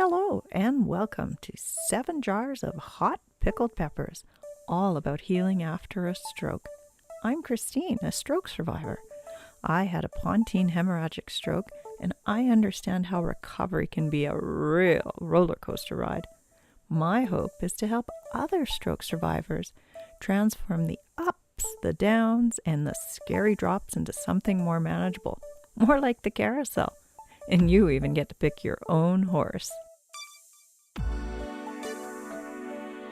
Hello and welcome to 7 Jars of Hot Pickled Peppers, all about healing after a stroke. I'm Christine, a stroke survivor. I had a pontine hemorrhagic stroke, and I understand how recovery can be a real roller coaster ride. My hope is to help other stroke survivors transform the ups, the downs, and the scary drops into something more manageable, more like the carousel. And you even get to pick your own horse.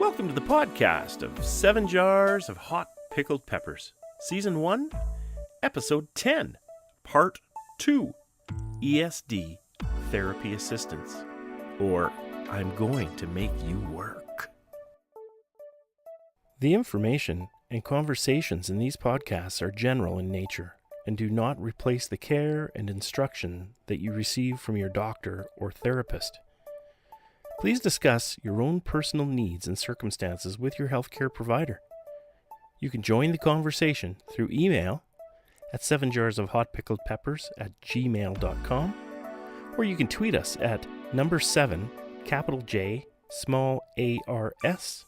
Welcome to the podcast of 7 Jars of Hot Pickled Peppers, Season 1, Episode 10, Part 2, ESD Therapy Assistance, or I'm Going to Make You Work. The information and conversations in these podcasts are general in nature and do not replace the care and instruction that you receive from your doctor or therapist. Please discuss your own personal needs and circumstances with your healthcare provider. You can join the conversation through email at 7jarsofhotpickledpeppers@gmail.com, or you can tweet us at number 7, capital J, small ARS,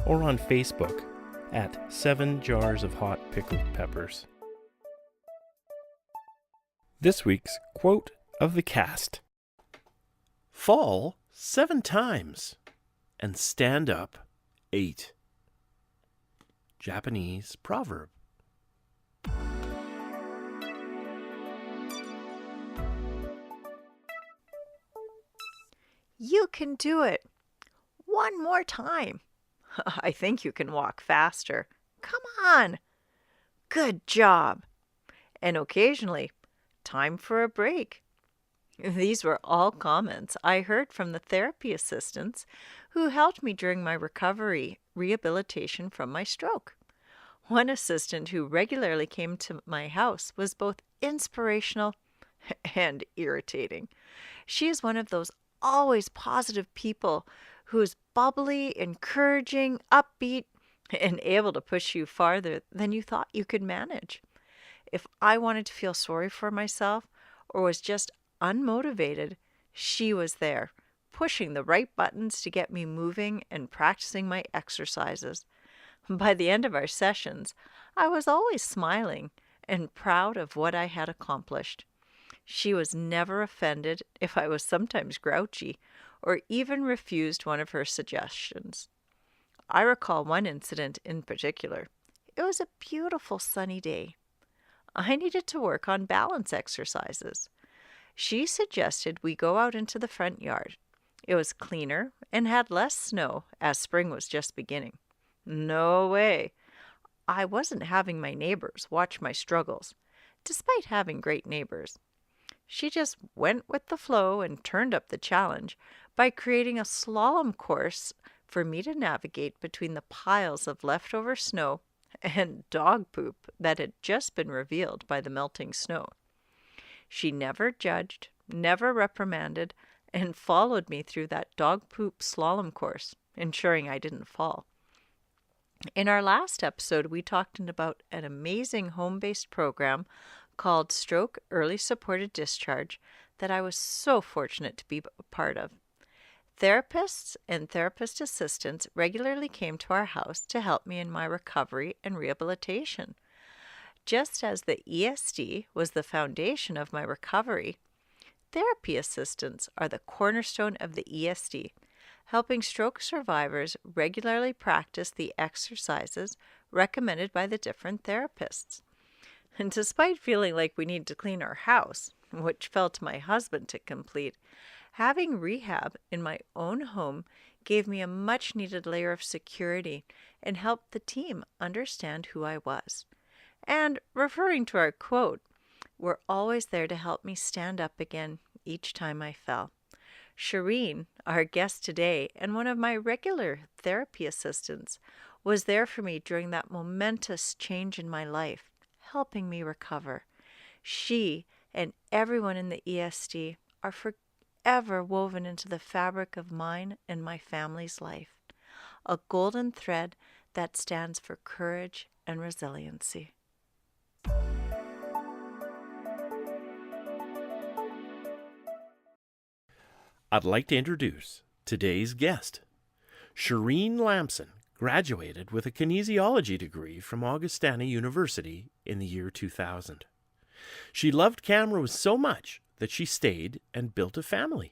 or on Facebook at 7 Jars of Hot Pickled Peppers. This week's quote of the cast: fall 7 times and stand up 8. Japanese proverb. You can do it. One more time. I think you can walk faster. Come on. Good job. And occasionally, time for a break. These were all comments I heard from the therapy assistants who helped me during my recovery rehabilitation from my stroke. One assistant who regularly came to my house was both inspirational and irritating. She is one of those always positive people who is bubbly, encouraging, upbeat, and able to push you farther than you thought you could manage. If I wanted to feel sorry for myself or was just unmotivated, she was there, pushing the right buttons to get me moving and practicing my exercises. By the end of our sessions, I was always smiling and proud of what I had accomplished. She was never offended if I was sometimes grouchy or even refused one of her suggestions. I recall one incident in particular. It was a beautiful sunny day. I needed to work on balance exercises. She suggested we go out into the front yard. It was cleaner and had less snow as spring was just beginning. No way. I wasn't having my neighbors watch my struggles, despite having great neighbors. She just went with the flow and turned up the challenge by creating a slalom course for me to navigate between the piles of leftover snow and dog poop that had just been revealed by the melting snow. She never judged, never reprimanded, and followed me through that dog poop slalom course, ensuring I didn't fall. In our last episode, we talked about an amazing home-based program called Stroke Early Supported Discharge that I was so fortunate to be a part of. Therapists and therapist assistants regularly came to our house to help me in my recovery and rehabilitation. Just as the ESD was the foundation of my recovery, therapy assistants are the cornerstone of the ESD, helping stroke survivors regularly practice the exercises recommended by the different therapists. And despite feeling like we need to clean our house, which fell to my husband to complete, having rehab in my own home gave me a much-needed layer of security and helped the team understand who I was. And referring to our quote, were always there to help me stand up again each time I fell. Sharene, our guest today and one of my regular therapy assistants, was there for me during that momentous change in my life, helping me recover. She and everyone in the ESD are forever woven into the fabric of mine and my family's life, a golden thread that stands for courage and resiliency. I'd like to introduce today's guest. Sharene Lamson graduated with a kinesiology degree from Augustana University in the year 2000. She loved Camrose so much that she stayed and built a family.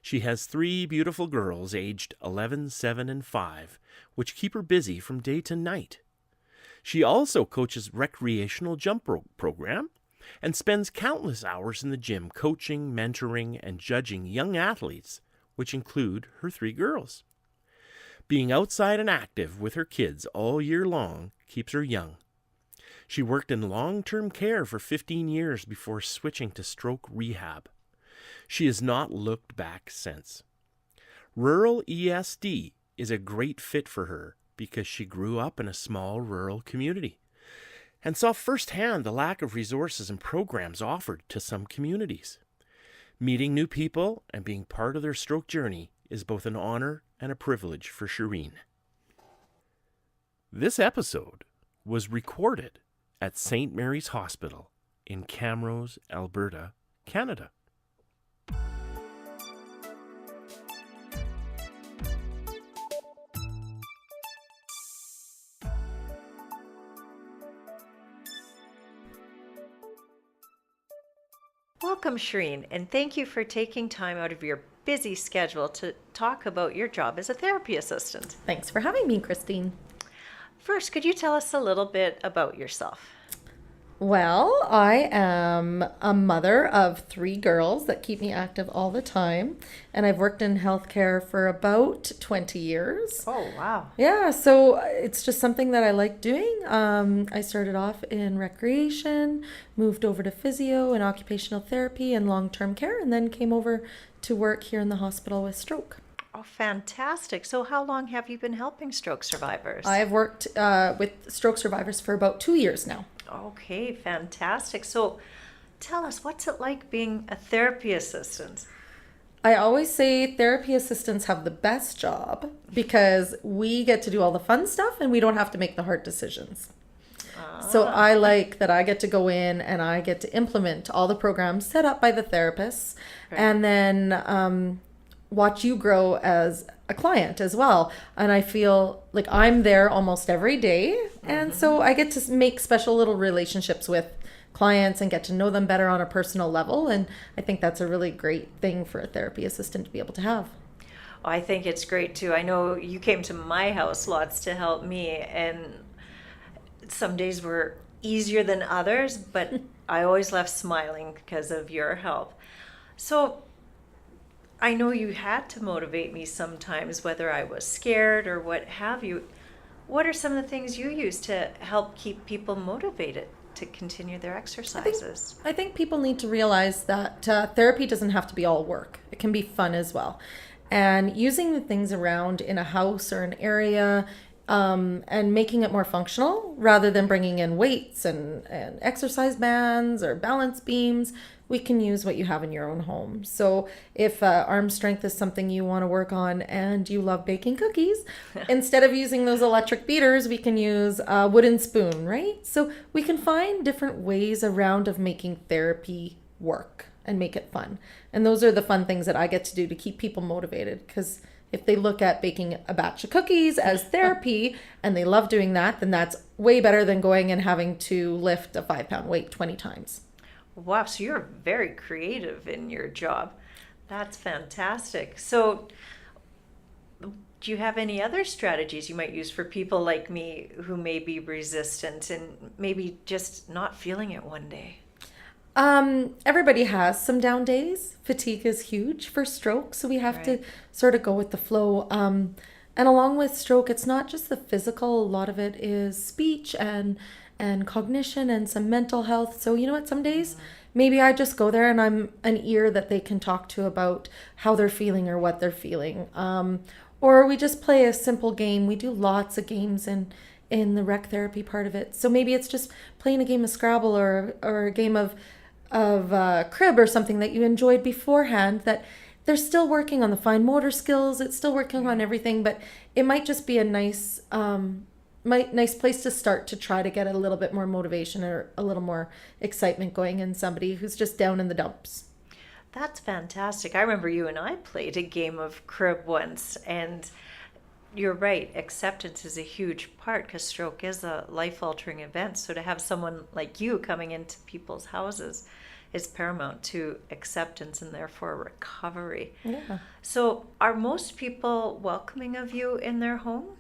She has 3 beautiful girls aged 11, 7, and 5, which keep her busy from day to night. She also coaches recreational jump rope program and spends countless hours in the gym coaching, mentoring, and judging young athletes, which include her 3 girls. Being outside and active with her kids all year long keeps her young. She worked in long-term care for 15 years before switching to stroke rehab. She has not looked back since. Rural ESD is a great fit for her because she grew up in a small rural community and saw firsthand the lack of resources and programs offered to some communities. Meeting new people and being part of their stroke journey is both an honor and a privilege for Sharene. This episode was recorded at St. Mary's Hospital in Camrose, Alberta, Canada. Welcome, Sharene, and thank you for taking time out of your busy schedule to talk about your job as a therapy assistant. Thanks for having me, Christine. First, could you tell us a little bit about yourself? Well, I am a mother of 3 girls that keep me active all the time, and I've worked in healthcare for about 20 years. Oh, wow. Yeah, so it's just something that I like doing. I started off in recreation, moved over to physio and occupational therapy and long-term care, and then came over to work here in the hospital with stroke. Oh, fantastic. So how long have you been helping stroke survivors? I've worked with stroke survivors for about 2 years now. Okay, fantastic. So tell us, what's it like being a therapy assistant? I always say therapy assistants have the best job because we get to do all the fun stuff and we don't have to make the hard decisions. So I like that I get to go in and I get to implement all the programs set up by the therapists, Right. and then watch you grow as a client as well. And I feel like I'm there almost every day. And so I get to make special little relationships with clients and get to know them better on a personal level. And I think that's a really great thing for a therapy assistant to be able to have. I think it's great too. I know you came to my house lots to help me, and some days were easier than others, but I always left smiling because of your help. So I know you had to motivate me sometimes, whether I was scared or what have you. What are some of the things you use to help keep people motivated to continue their exercises? I think people need to realize that therapy doesn't have to be all work. It can be fun as well. And using the things around in a house or an area and making it more functional rather than bringing in weights and exercise bands or balance beams, we can use what you have in your own home. So if arm strength is something you want to work on and you love baking cookies, instead of using those electric beaters, we can use a wooden spoon, right? So we can find different ways around of making therapy work and make it fun. And those are the fun things that I get to do to keep people motivated, because if they look at baking a batch of cookies as therapy and they love doing that, then that's way better than going and having to lift a 5-pound weight 20 times. Wow, so you're very creative in your job. That's fantastic. So do you have any other strategies you might use for people like me who may be resistant and maybe just not feeling it one day? Everybody has some down days. Fatigue is huge for stroke, so we have to sort of go with the flow. And along with stroke, it's not just the physical. A lot of it is speech and cognition and some mental health. So you know what, some days maybe I just go there and I'm an ear that they can talk to about how they're feeling or what they're feeling. Or we just play a simple game. We do lots of games in the rec therapy part of it. So maybe it's just playing a game of Scrabble or a game of crib or something that you enjoyed beforehand, that they're still working on the fine motor skills. It's still working on everything, but it might just be a nice place to start to try to get a little bit more motivation or a little more excitement going in somebody who's just down in the dumps. That's fantastic. I remember you and I played a game of crib once, and you're right. Acceptance is a huge part because stroke is a life-altering event. So to have someone like you coming into people's houses is paramount to acceptance and therefore recovery. Yeah. So are most people welcoming of you in their home?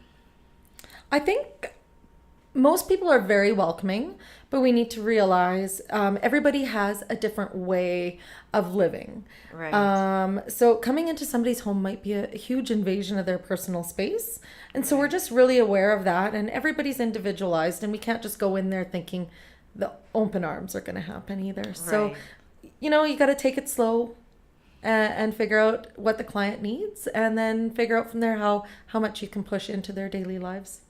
I think most people are very welcoming, but we need to realize everybody has a different way of living. Right. So coming into somebody's home might be a huge invasion of their personal space. And so we're just really aware of that. And everybody's individualized, and we can't just go in there thinking the open arms are going to happen either. So, you got to take it slow and figure out what the client needs, and then figure out from there how much you can push into their daily lives.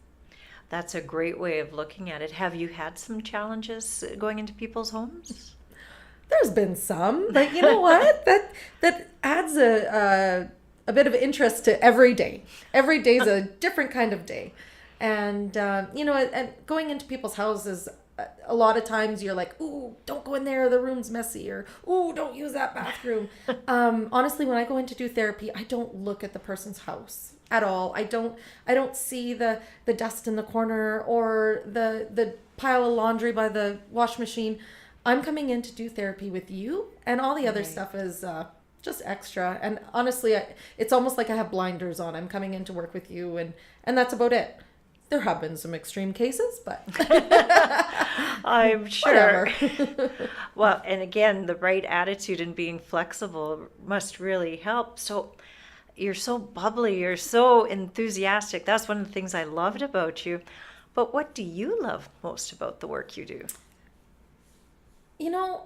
That's a great way of looking at it. Have you had some challenges going into people's homes? There's been some, but you know what? That adds a bit of interest to every day. Every day is a different kind of day, and and going into people's houses, a lot of times you're like, "Ooh, don't go in there. The room's messy," or "Ooh, don't use that bathroom." Honestly, when I go in to do therapy, I don't look at the person's house at all. I don't see the dust in the corner or the pile of laundry by the wash machine. I'm coming in to do therapy with you, and all the other stuff is just extra. And honestly, it's almost like I have blinders on. I'm coming in to work with you, and that's about it. There have been some extreme cases, but I'm sure. Well, and again, the right attitude and being flexible must really help. So you're so bubbly, you're so enthusiastic. That's one of the things I loved about you. But what do you love most about the work you do?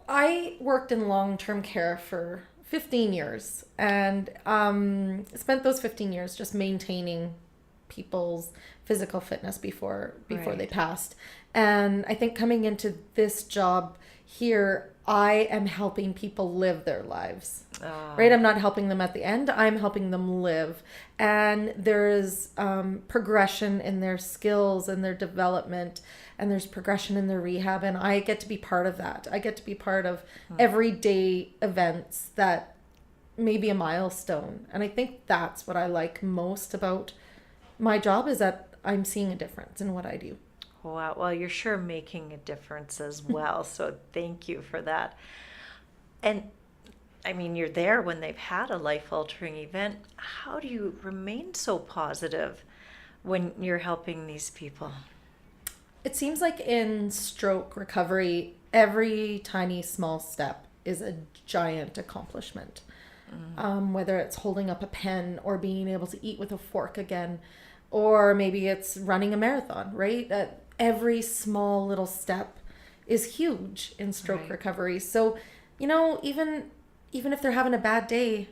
I worked in long-term care for 15 years and spent those 15 years just maintaining people's physical fitness before they passed. And I think coming into this job here, I am helping people live their lives. Right? I'm not helping them at the end. I'm helping them live. And there is progression in their skills and their development, and there's progression in their rehab. And I get to be part of that. I get to be part of everyday events that may be a milestone. And I think that's what I like most about my job, is that I'm seeing a difference in what I do. Wow. Well, you're sure making a difference as well. So thank you for that. And I mean, you're there when they've had a life-altering event. How do you remain so positive when you're helping these people? It seems like in stroke recovery, every tiny small step is a giant accomplishment. Whether it's holding up a pen or being able to eat with a fork again, or maybe it's running a marathon, right? Every small little step is huge in stroke recovery. So, even if they're having a bad day,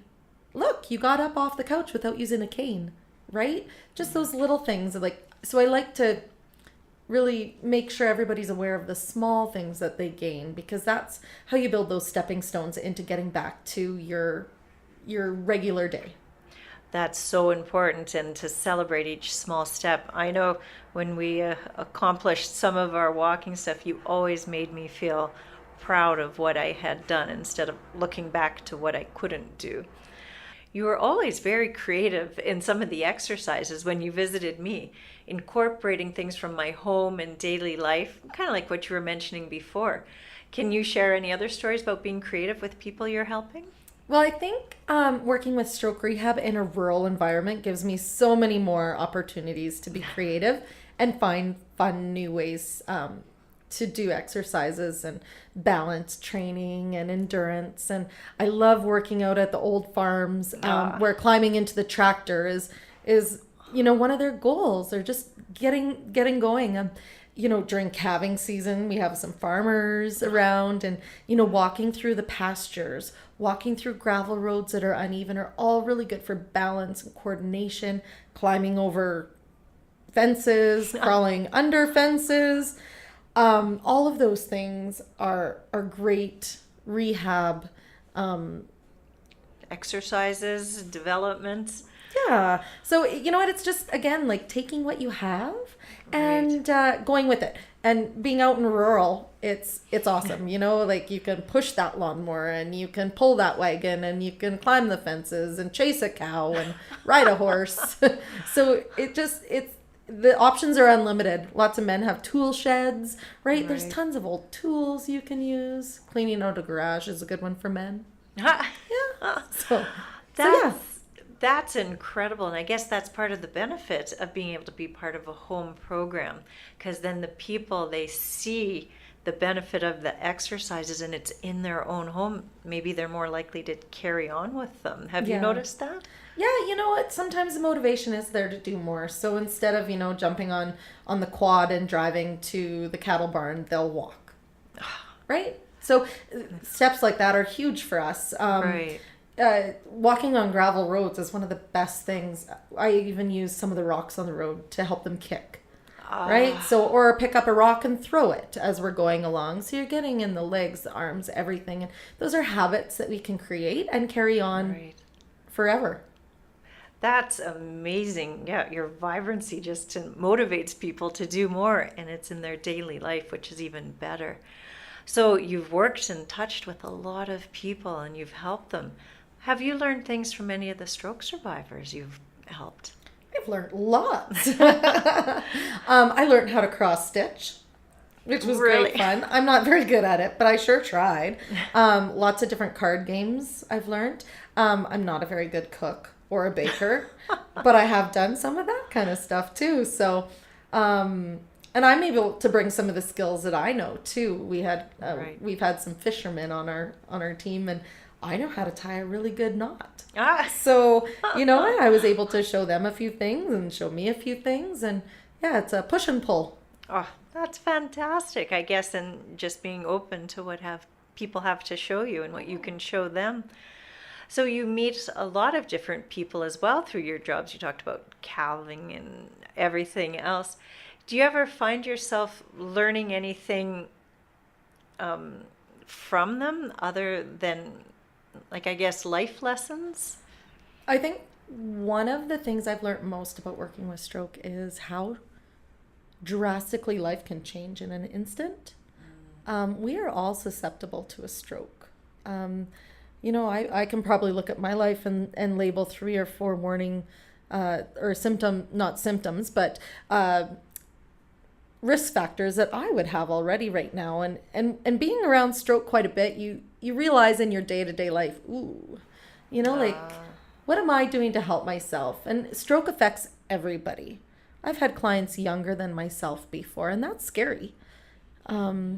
look, you got up off the couch without using a cane, right? Just those little things. So I like to really make sure everybody's aware of the small things that they gain, because that's how you build those stepping stones into getting back to your regular day. That's so important, and to celebrate each small step. I know when we accomplished some of our walking stuff, you always made me feel proud of what I had done instead of looking back to what I couldn't do. You were always very creative in some of the exercises when you visited me, incorporating things from my home and daily life, kind of like what you were mentioning before. Can you share any other stories about being creative with people you're helping? Well, I think working with stroke rehab in a rural environment gives me so many more opportunities to be creative and find fun new ways to do exercises and balance training and endurance. And I love working out at the old farms where climbing into the tractor is one of their goals. They're just getting going. During calving season, we have some farmers around, and, walking through the pastures, walking through gravel roads that are uneven are all really good for balance and coordination, climbing over fences, crawling under fences. All of those things are great rehab exercises, developments. Yeah. So, it's just, again, like taking what you have and going with it. And being out in rural, it's awesome. You know, like you can push that lawnmower and you can pull that wagon and you can climb the fences and chase a cow and ride a horse. So it's the options are unlimited. Lots of men have tool sheds, right? There's tons of old tools you can use. Cleaning out a garage is a good one for men. Yeah. So yeah. That's incredible. And I guess that's part of the benefit of being able to be part of a home program, because then the people, they see the benefit of the exercises and it's in their own home. Maybe they're more likely to carry on with them. Have you noticed that? Yeah, you know what? Sometimes the motivation is there to do more. So instead of, jumping on the quad and driving to the cattle barn, they'll walk. Right? So steps like that are huge for us. Right. Walking on gravel roads is one of the best things. I even use some of the rocks on the road to help them kick. Right? So, or pick up a rock and throw it as we're going along. So you're getting in the legs, the arms, everything. And those are habits that we can create and carry on forever. That's amazing. Yeah, your vibrancy just motivates people to do more, and it's in their daily life, which is even better. So you've worked and touched with a lot of people and you've helped them. Have you learned things from any of the stroke survivors you've helped? I've learned lots. I learned how to cross stitch, which was great fun. I'm not very good at it, but I sure tried. Lots of different card games I've learned. I'm not a very good cook or a baker, but I have done some of that kind of stuff too. So, and I'm able to bring some of the skills that I know too. We've had some fishermen on our team, and I know how to tie a really good knot. So, I was able to show them a few things and show me a few things. And yeah, it's a push and pull. Oh, that's fantastic, I guess, and just being open to what people have to show you and what you can show them. So you meet a lot of different people as well through your jobs. You talked about calving and everything else. Do you ever find yourself learning anything from them other than, life lessons? I think one of the things I've learned most about working with stroke is how drastically life can change in an instant. We are all susceptible to a stroke. I can probably look at my life and label 3 or 4 warning not symptoms, but risk factors that I would have already right now. And being around stroke quite a bit, you realize in your day-to-day life, what am I doing to help myself? And stroke affects everybody. I've had clients younger than myself before, and that's scary.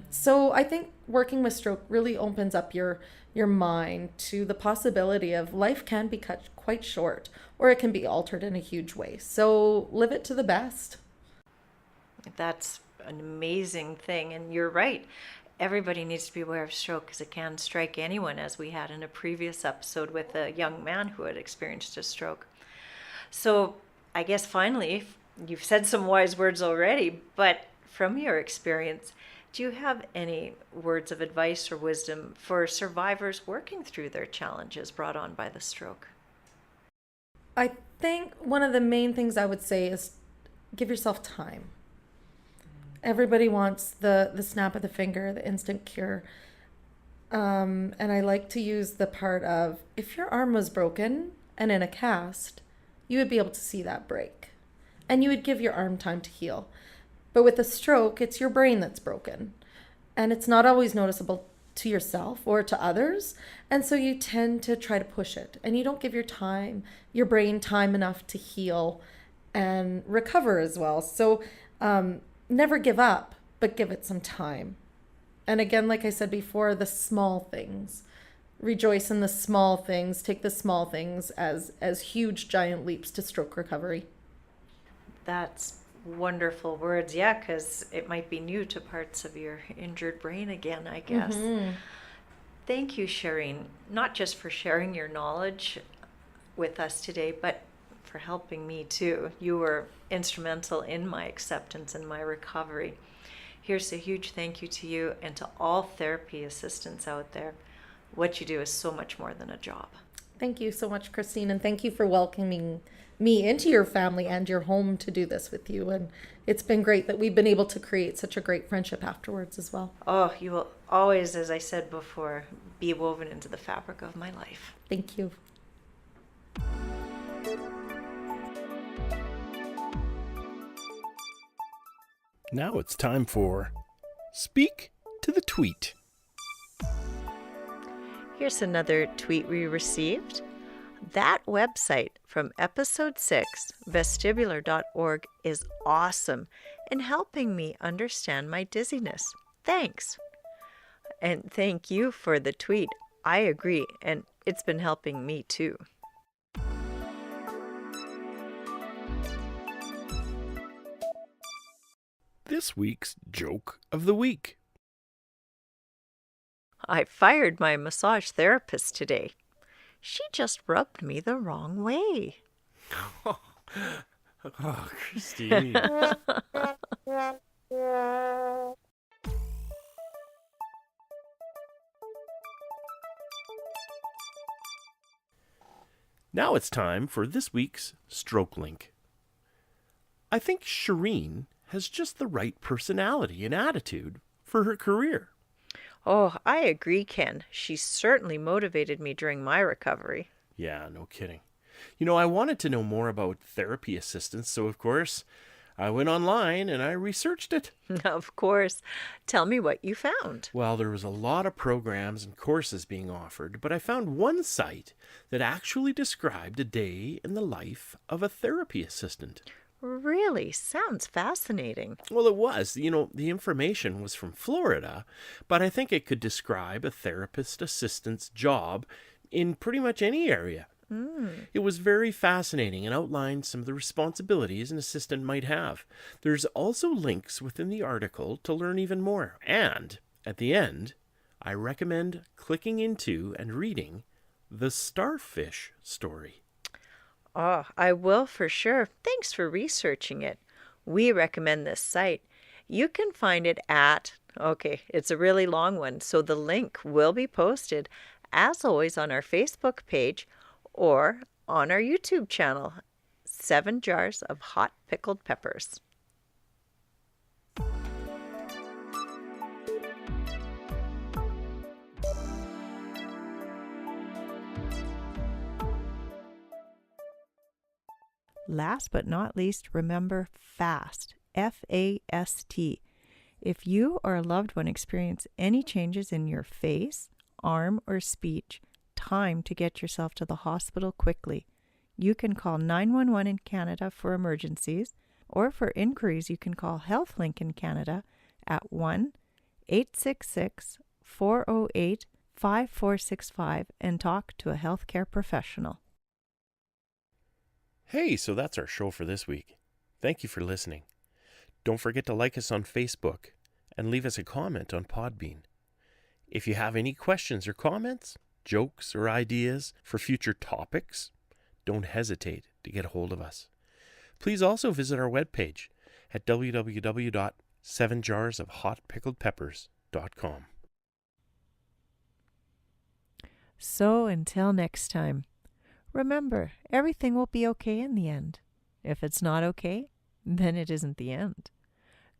So I think working with stroke really opens up your mind to the possibility of life can be cut quite short, or it can be altered in a huge way. So live it to the best. That's an amazing thing. And you're right. Everybody needs to be aware of stroke because it can strike anyone, as we had in a previous episode with a young man who had experienced a stroke. So I guess finally, you've said some wise words already, but from your experience, do you have any words of advice or wisdom for survivors working through their challenges brought on by the stroke? I think one of the main things I would say is give yourself time. Everybody wants the snap of the finger, the instant cure. And I like to use the part of, if your arm was broken and in a cast, you would be able to see that break. And you would give your arm time to heal. But with a stroke, it's your brain that's broken. And it's not always noticeable to yourself or to others. And so you tend to try to push it. And you don't give your brain time enough to heal and recover as well. So never give up, but give it some time. And again, like I said before, the small things. Rejoice in the small things. Take the small things as huge, giant leaps to stroke recovery. That's wonderful words, yeah, because it might be new to parts of your injured brain again, I guess. Mm-hmm. Thank you, Sharene, not just for sharing your knowledge with us today, but for helping me too. You were instrumental in my acceptance and my recovery. Here's a huge thank you to you and to all therapy assistants out there. What you do is so much more than a job. Thank you so much, Christine, and thank you for welcoming me into your family and your home to do this with you. And it's been great that we've been able to create such a great friendship afterwards as well. Oh, you will always, as I said before, be woven into the fabric of my life. Thank you. Now it's time for Speak to the Tweet. Here's another tweet we received. That website from episode 6, vestibular.org, is awesome in helping me understand my dizziness. Thanks. And thank you for the tweet. I agree, and it's been helping me too. This week's Joke of the Week. I fired my massage therapist today. She just rubbed me the wrong way. Oh, Christine. Now it's time for this week's Stroke Link. I think Sharene has just the right personality and attitude for her career. Oh, I agree, Ken. She certainly motivated me during my recovery. Yeah, no kidding. You know, I wanted to know more about therapy assistants, so of course, I went online and I researched it. Of course. Tell me what you found. Well, there was a lot of programs and courses being offered, but I found one site that actually described a day in the life of a therapy assistant. Really? Sounds fascinating. Well, it was. You know, the information was from Florida, but I think it could describe a therapist assistant's job in pretty much any area. It was very fascinating and outlined some of the responsibilities an assistant might have. There's also links within the article to learn even more. And at the end, I recommend clicking into and reading the starfish story. Oh, I will for sure. Thanks for researching it. We recommend this site. You can find it at, it's a really long one, so the link will be posted, as always, on our Facebook page or on our YouTube channel, 7 Jars of Hot Pickled Peppers. Last but not least, remember FAST, F-A-S-T. If you or a loved one experience any changes in your face, arm, or speech, time to get yourself to the hospital quickly. You can call 911 in Canada for emergencies, or for inquiries you can call HealthLink in Canada at 1-866-408-5465 and talk to a healthcare professional. Hey, so that's our show for this week. Thank you for listening. Don't forget to like us on Facebook and leave us a comment on Podbean. If you have any questions or comments, jokes or ideas for future topics, don't hesitate to get a hold of us. Please also visit our webpage at www.7jarsofhotpickledpeppers.com. So until next time, remember, everything will be okay in the end. If it's not okay, then it isn't the end.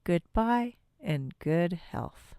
Goodbye and good health.